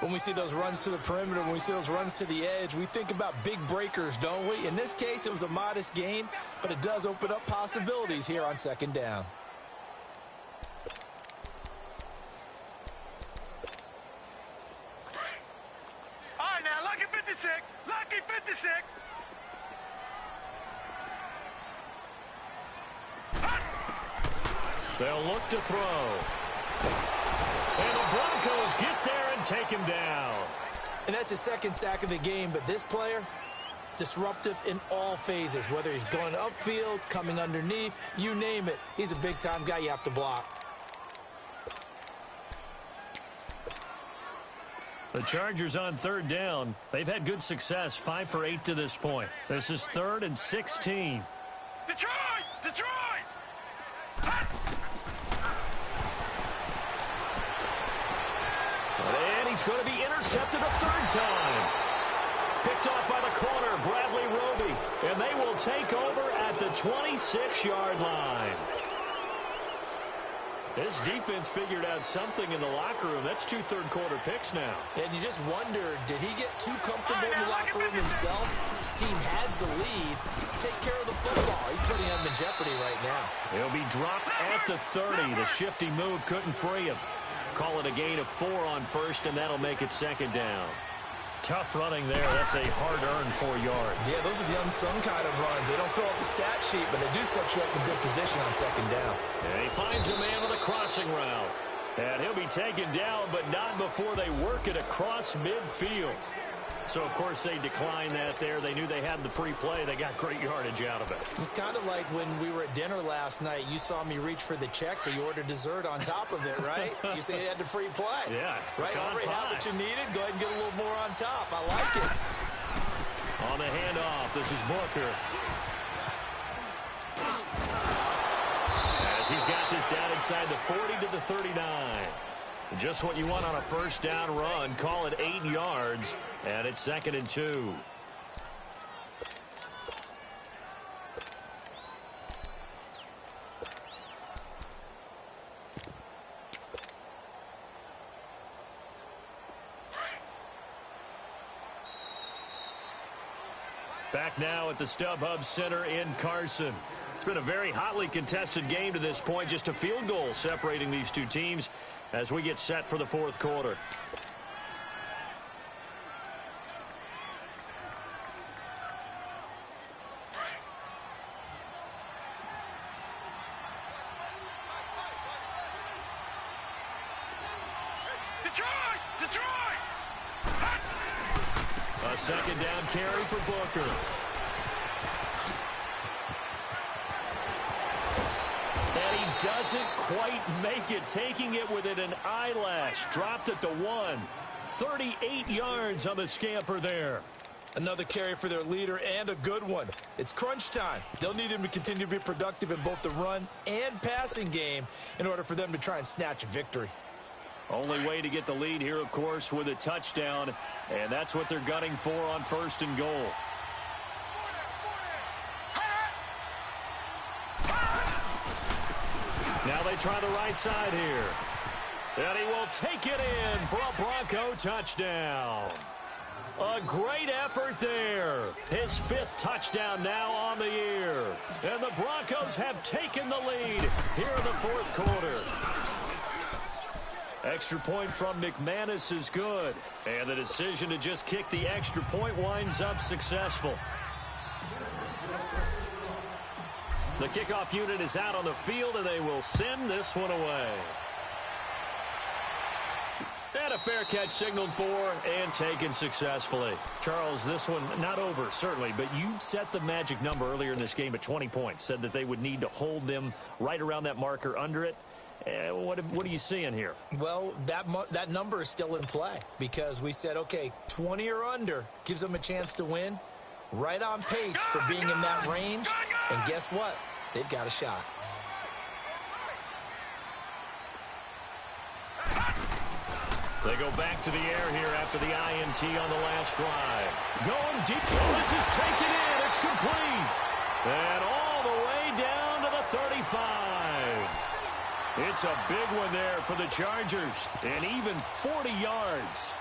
When we see those runs to the perimeter, when we see those runs to the edge, we think about big breakers, don't we? In this case, it was a modest gain, but it does open up possibilities here on 2nd down. Lucky 56! Lucky 56! They'll look to throw. And the Broncos get there and take him down. And that's his 2nd sack of the game, but this player, disruptive in all phases, whether he's going upfield, coming underneath, you name it. He's a big-time guy you have to block. The Chargers on 3rd down. They've had good success, 5 for 8 to this point. This is 3rd and 16. Detroit! Detroit! And he's going to be intercepted a 3rd time. Picked off by the corner, Bradley Roby. And they will take over at the 26-yard line. This defense figured out something in the locker room. That's 2 third-quarter picks now. And you just wonder, did he get too comfortable in the locker room himself? His team has the lead. Take care of the football. He's putting them in jeopardy right now. He'll be dropped at the 30. The shifty move couldn't free him. Call it a gain of 4 on 1st, and that'll make it 2nd down. Tough running there. That's a hard-earned 4 yards. Yeah, those are the unsung kind of runs. They don't fill up the stat sheet, but they do set you up in good position on 2nd down. And he finds a man on the crossing route. And he'll be taken down, but not before they work it across midfield. So, of course, they declined that there. They knew they had the free play. They got great yardage out of it. It's kind of like when we were at dinner last night. You saw me reach for the check, so you ordered dessert on top of it, right? You say you had the free play. Yeah. Right? Already had what you needed. Go ahead and get a little more on top. I like it. On the handoff, this is Booker. As he's got this down inside the 40 to the 39. Just what you want on a first down run. Call it 8 yards, and it's 2nd and 2. Back now at the StubHub Center in Carson. It's been a very hotly contested game to this point. Just a field goal separating these two teams as we get set for the fourth quarter. Detroit! A second down carry for Booker. And he doesn't quite make it, taking it within an eyelash. Dropped at the 1. 38 yards on the scamper there. Another carry for their leader, and a good one. It's crunch time. They'll need him to continue to be productive in both the run and passing game in order for them to try and snatch a victory. Only way to get the lead here, of course, with a touchdown, and that's what they're gunning for on 1st and goal. Now they try the right side here. And he will take it in for a Bronco touchdown. A great effort there. His 5th touchdown now on the year. And the Broncos have taken the lead here in the fourth quarter. Extra point from McManus is good. And the decision to just kick the extra point winds up successful. The kickoff unit is out on the field, and they will send this one away. And a fair catch signaled for and taken successfully. Charles, this one not over, certainly, but you set the magic number earlier in this game at 20 points. Said that they would need to hold them right around that marker under it. What are you seeing here? Well, that number is still in play because we said, okay, 20 or under gives them a chance to win. Right on pace for being in that range. And guess what? They've got a shot. They go back to the air here after the INT on the last drive. Going deep. Oh, this is taken in. It's complete. And all the way down to the 35. It's a big one there for the Chargers. And even 40 yards.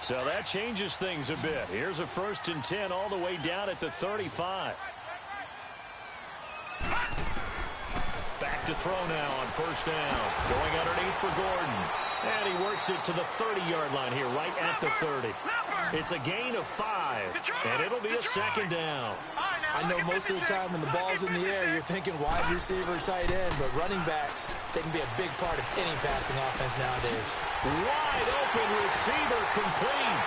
So that changes things a bit. Here's a 1st and 10 all the way down at the 35. Back to throw now on 1st down. Going underneath for Gordon. And he works it to the 30-yard line here, right at the 30. It's a gain of 5, and it'll be a 2nd down. I know most of the time when the ball's in the air, you're thinking wide receiver, tight end, but running backs, they can be a big part of any passing offense nowadays. Wide open receiver complete.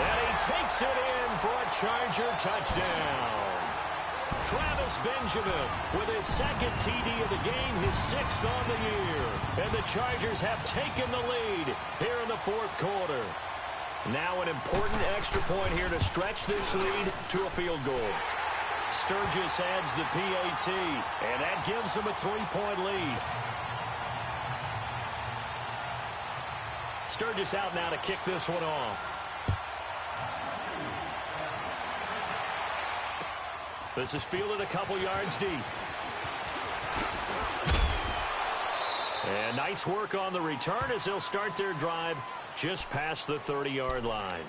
And he takes it in for a Charger touchdown. Travis Benjamin with his 2nd TD of the game, his 6th on the year. And the Chargers have taken the lead here in the fourth quarter. Now an important extra point here to stretch this lead to a field goal. Sturgis adds the PAT, and that gives them a 3-point lead. Sturgis out now to kick this one off. This is fielded a couple yards deep. And nice work on the return as they'll start their drive just past the 30-yard line.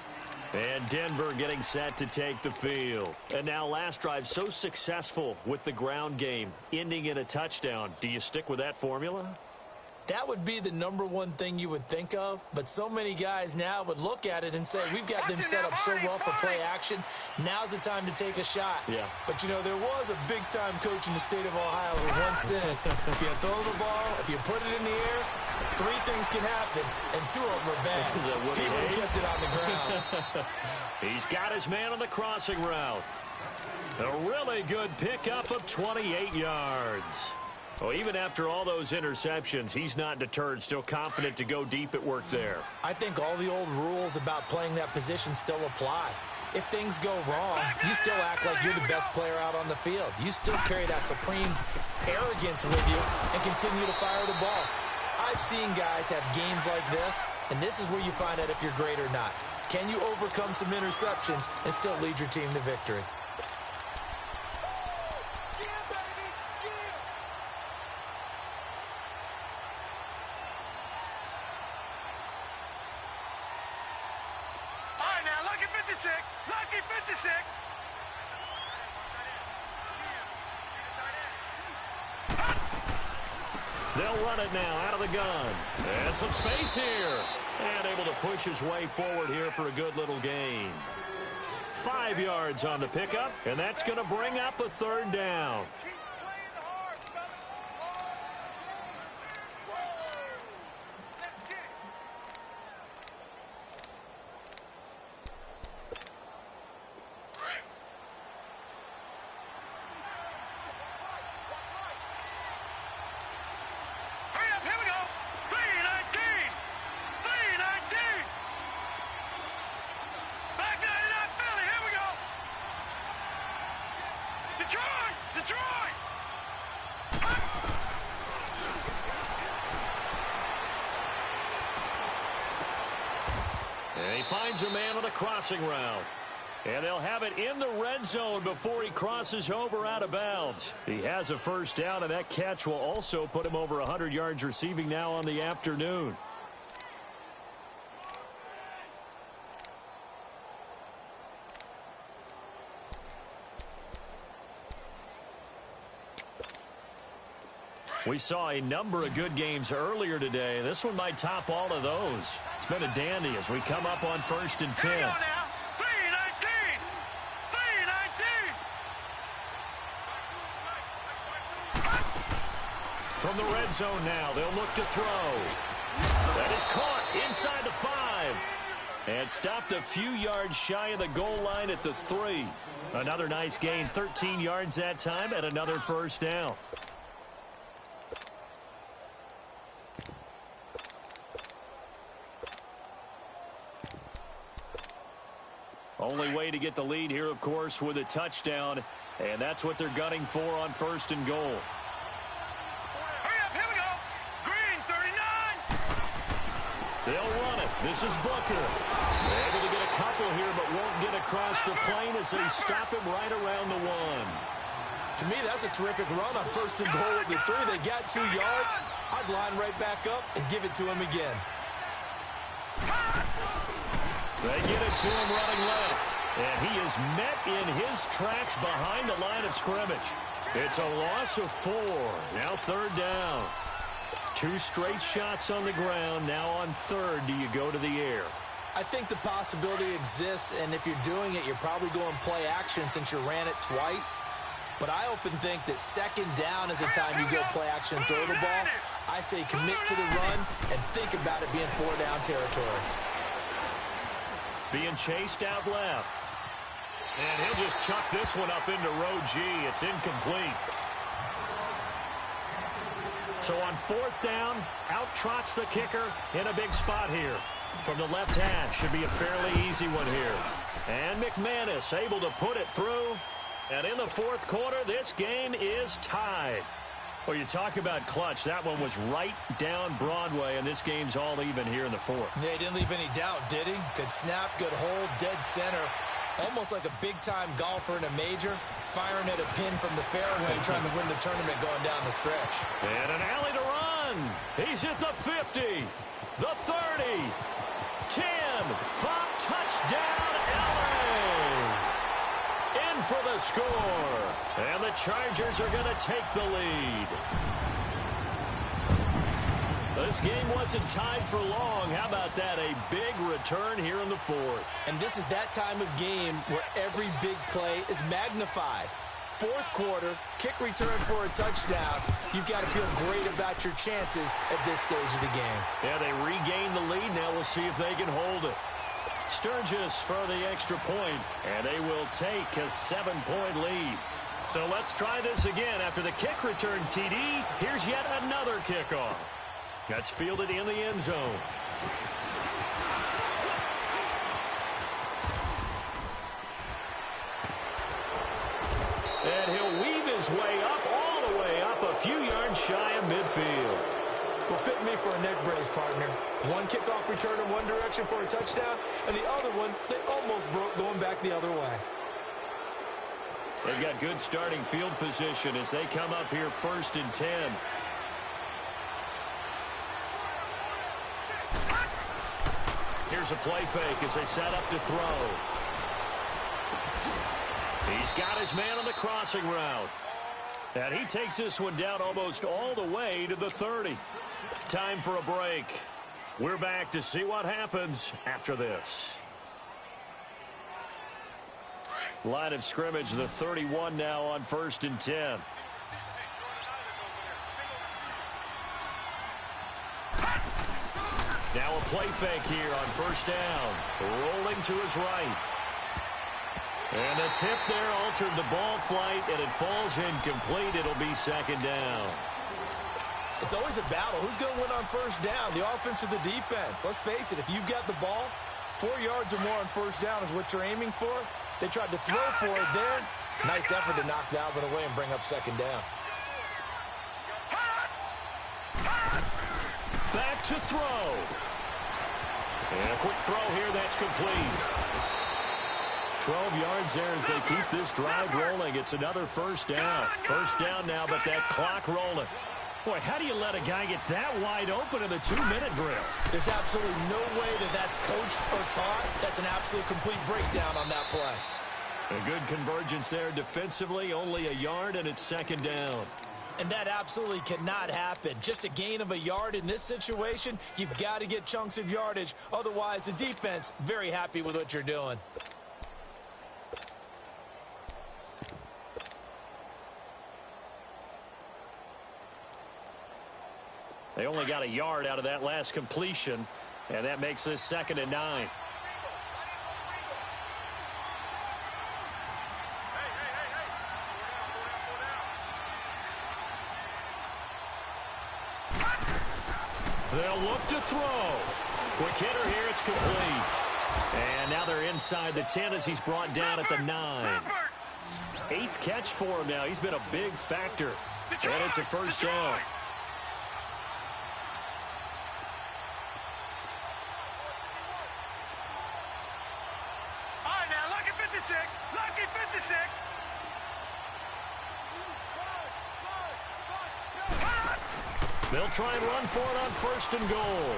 And Denver getting set to take the field. And now last drive so successful with the ground game, ending in a touchdown. Do you stick with that formula? That would be the number one thing you would think of, but so many guys now would look at it and say, we've got them set up so well for play action. Now's the time to take a shot. Yeah. But, you know, there was a big-time coach in the state of Ohio who once said, if you throw the ball, if you put it in the air, 3 things can happen, and 2 of them are bad. He would have kept it on the ground. He's got his man on the crossing route. A really good pickup of 28 yards. Well, even after all those interceptions, he's not deterred, still confident to go deep at work there. I think all the old rules about playing that position still apply. If things go wrong, you still act like you're the best player out on the field. You still carry that supreme arrogance with you and continue to fire the ball. I've seen guys have games like this, and this is where you find out if you're great or not. Can you overcome some interceptions and still lead your team to victory? Lucky 56. They'll run it now out of the gun. And some space here. And able to push his way forward here for a good little gain. 5 yards on the pickup, and that's going to bring up a 3rd down. And he finds a man on the crossing route. And they'll have it in the red zone before he crosses over out of bounds. He has a 1st down, and that catch will also put him over 100 yards receiving now on the afternoon. We saw a number of good games earlier today. This one might top all of those. It's been a dandy as we come up on 1st and 10. Here we go now. 3-19. 3-19. From the red zone now, they'll look to throw. That is caught inside the 5. And stopped a few yards shy of the goal line at the 3. Another nice gain, 13 yards that time, and another 1st down. Only way to get the lead here, of course, with a touchdown. And that's what they're gunning for on 1st and goal. Hurry up, here we go. Green, 39. They'll run it. This is Booker. Able to get a couple here, but won't get across the plane as they stop him right around the 1. To me, that's a terrific run on 1st and goal at the 3. They got 2 yards. I'd line right back up and give it to him again. They get it to him running left. And he is met in his tracks behind the line of scrimmage. It's a loss of 4. Now 3rd down. 2 straight shots on the ground. Now on 3rd, do you go to the air? I think the possibility exists, and if you're doing it, you're probably going play action since you ran it twice. But I often think that 2nd down is the time you go play action and throw the ball. I say commit to the run and think about it being 4-down territory. Being chased out left. And he'll just chuck this one up into row G. It's incomplete. So on 4th down, out trots the kicker in a big spot here. From the left hash, should be a fairly easy one here. And McManus able to put it through. And in the 4th quarter, this game is tied. Well, you talk about clutch. That one was right down Broadway, and this game's all even here in the 4th. Yeah, he didn't leave any doubt, did he? Good snap, good hold, dead center. Almost like a big-time golfer in a major, firing at a pin from the fairway, trying to win the tournament going down the stretch. And an alley to run. He's at the 50, the 30, 10, 5, touchdown, LA. In for the score. And the Chargers are going to take the lead. This game wasn't tied for long. How about that? A big return here in the fourth. And this is that time of game where every big play is magnified. Fourth quarter, kick return for a touchdown. You've got to feel great about your chances at this stage of the game. Yeah, they regained the lead. Now we'll see if they can hold it. Sturgis for the extra point, and they will take a 7-point lead. So let's try this again. After the kick return TD, here's yet another kickoff. That's fielded in the end zone. And he'll weave his way up, all the way up, a few yards shy of midfield. Well, fit me for a neck brace, partner. One kickoff return in one direction for a touchdown, and the other one, they almost broke going back the other way. They've got good starting field position as they come up here 1st and 10. Here's a play fake as they set up to throw. He's got his man on the crossing route. And he takes this one down almost all the way to the 30. Time for a break. We're back to see what happens after this. Line of scrimmage, the 31 now on 1st and 10. Now a play fake here on 1st down. Rolling to his right. And the tip there altered the ball flight, and it falls incomplete. It'll be 2nd down. It's always a battle. Who's going to win on 1st down, the offense or the defense? Let's face it, if you've got the ball, 4 yards or more on 1st down is what you're aiming for. They tried to throw for it there. Nice effort to knock that one away and bring up 2nd down. Back to throw. And a quick throw here that's complete. 12 yards there as they keep this drive rolling. It's another 1st down. 1st down now, but that clock rolling. Boy, how do you let a guy get that wide open in the 2-minute drill? There's absolutely no way that that's coached or taught. That's an absolute complete breakdown on that play. A good convergence there defensively, only a yard, and it's 2nd down. And that absolutely cannot happen. Just a gain of a yard in this situation, you've got to get chunks of yardage. Otherwise, the defense, very happy with what you're doing. They only got a yard out of that last completion, and that makes this 2nd and 9. They'll look to throw. Quick hitter here, it's complete. And now they're inside the 10 as he's brought down at the 9. 8th catch for him now. He's been a big factor. And it's a 1st down. Lucky 56. They'll try and run for it on 1st and goal.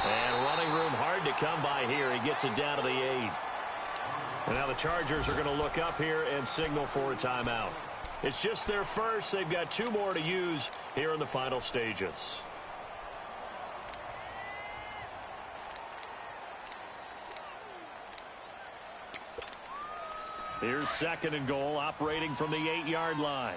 And running room hard to come by here. He gets it down to the 8. And now the Chargers are going to look up here and signal for a timeout. It's just their first. They've got 2 more to use here in the final stages. Here's 2nd and goal, operating from the 8-yard line.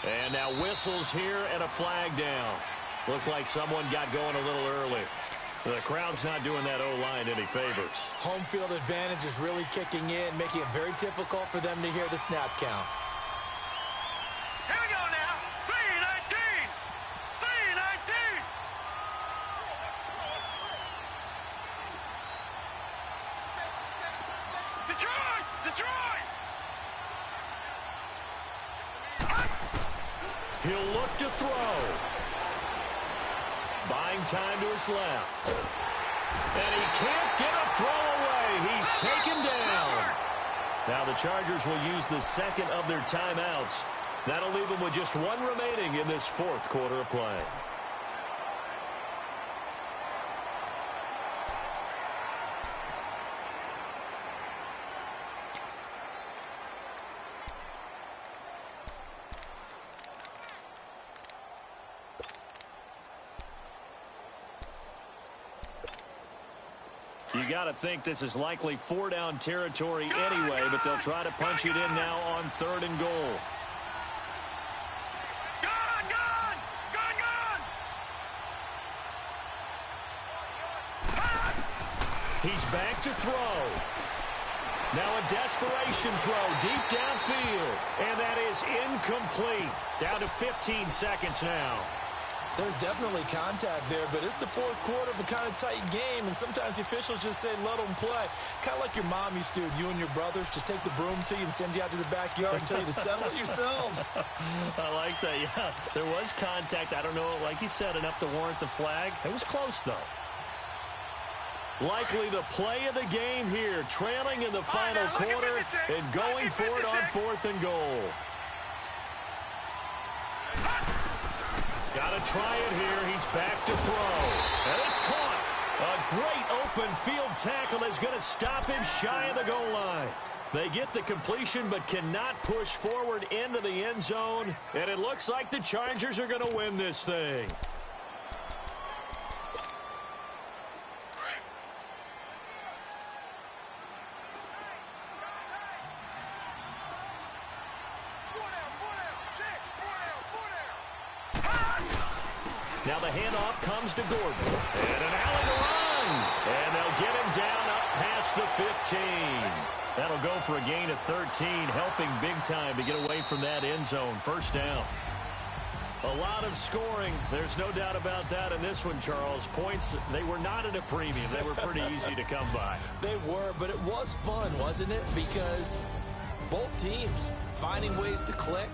And now whistles here and a flag down. Looked like someone got going a little early. The crowd's not doing that O-line any favors. Home field advantage is really kicking in, making it very difficult for them to hear the snap count. Here we go now. 3-19. 3-19. Detroit! Detroit! He'll look to throw. Buying time to his left. And he can't get a throw away. He's taken down. Now the Chargers will use the 2nd of their timeouts. That'll leave them with just 1 remaining in this 4th quarter of play. You got to think this is likely 4-down territory anyway, but they'll try to punch it in now on 3rd and goal. He's back to throw. Now a desperation throw deep downfield. And that is incomplete. Down to 15 seconds now. There's definitely contact there, but it's the 4th quarter of a kind of tight game, and sometimes the officials just say, let them play. Kind of like your mom used to do, you and your brothers, just take the broom to you and send you out to the backyard and tell you to settle it yourselves. I like that, yeah. There was contact. I don't know, like you said, enough to warrant the flag. It was close, though. Likely the play of the game here, trailing in the final quarter and going for it on 4th and goal. Got to try it here. He's back to throw. And it's caught. A great open field tackle is going to stop him shy of the goal line. They get the completion but cannot push forward into the end zone. And it looks like the Chargers are going to win this thing. Now the handoff comes to Gordon. And an alley to run. And they'll get him down up past the 15. That'll go for a gain of 13, helping big time to get away from that end zone. 1st down. A lot of scoring. There's no doubt about that in this one, Charles. Points, they were not at a premium. They were pretty easy to come by. They were, but it was fun, wasn't it? Because both teams finding ways to click,